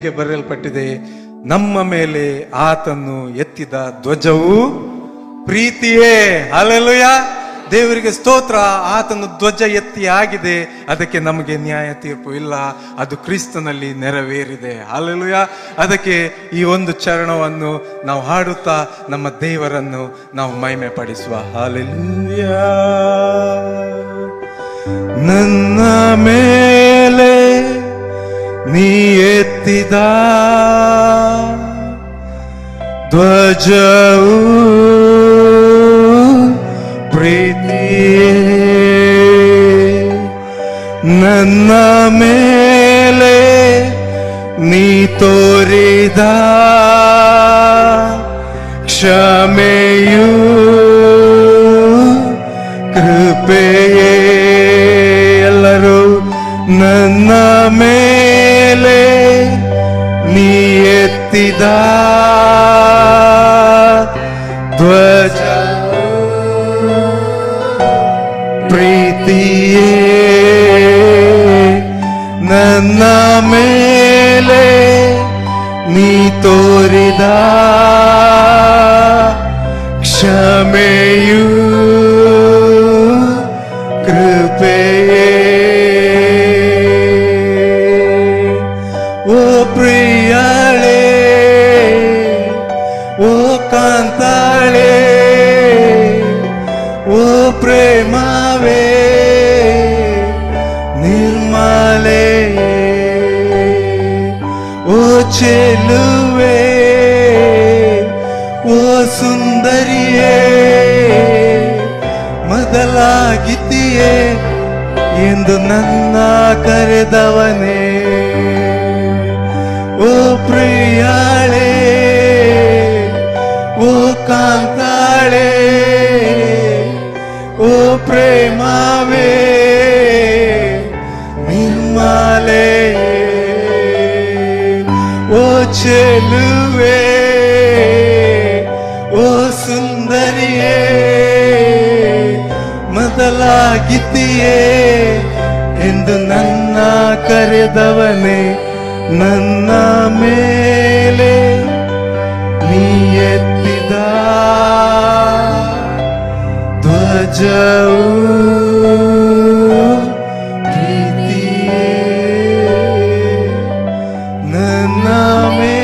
ಬರೆಯಲ್ಪಟ್ಟಿದೆ, ನಮ್ಮ ಮೇಲೆ ಆತನು ಎತ್ತಿದ ಧ್ವಜವು ಪ್ರೀತಿಯೇ. ಹಲ್ಲೆಲೂಯ, ದೇವರಿಗೆ ಸ್ತೋತ್ರ. ಆತನು ಧ್ವಜ ಎತ್ತಿ ಆಗಿದೆ, ಅದಕ್ಕೆ ನಮಗೆ ನ್ಯಾಯ ತೀರ್ಪು ಇಲ್ಲ, ಅದು ಕ್ರಿಸ್ತನಲ್ಲಿ ನೆರವೇರಿದೆ. ಹಲ್ಲೆಲೂಯ. ಅದಕ್ಕೆ ಈ ಒಂದು ಚರಣವನ್ನು ನಾವು ಹಾಡುತ್ತಾ ನಮ್ಮ ದೇವರನ್ನು ನಾವು ಮಹಿಮೆ ಪಡಿಸುವ. ಹಲ್ಲೆಲೂಯ. ನನ್ನ ಮೇಲೆ ನೀ ಎತ್ತಿದ ಧ್ವಜವು ಪ್ರೀತಿಯೇ, ನನ್ನ ಮೇಲೆ ನೀ ತೋರಿದ ಕ್ಷಮೆಯು ಕೃಪೆಯೇ. ಎಲ್ಲರೂ ನನ್ನ ಮೇಲೆ ನೀ ಎತ್ತಿದ ಧ್ವಜ ಪ್ರೀತಿಯೇ, ನನ್ನ ಮೇಲೆ ನೀ ತೋರಿದ ಕ್ಷಮೆಯು ಕೃಪೆಯೇ. ಓ ಪ್ರಿಯಳೇ, ಓ ಕಾಂತಾಳೆ, ಓ ಪ್ರೇಮವೇ ನಿರ್ಮಲೆ, ಓ ಚೆಲುವೆ, ಓ ಸುಂದರಿಯೇ, ಮೊದಲಾಗಿದ್ದೀಯೇ ಎಂದು ನನ್ನ ಕರೆದವನೇ. ಓ ಪ್ರಿಯಳೇ, ಓ ಕಾಂತಾಳೆ, ಓ ಪ್ರೇಮವೇ ನಿರ್ಮಲೆ, ಓ ಚೆಲುವೆ, ಓ ಸುಂದರಿಯೇ, ಮೊದಲಾಗಿದ್ದೀಯೇ ಎಂದು ನನ್ನ ಕರೆದವನೇ. ನನ್ನ ಮೇಲೆ ನೀ ಎತ್ತಿದ ಧ್ವಜವು ಪ್ರೀತಿಯೇ, ನನ್ನ ಮೇಲೆ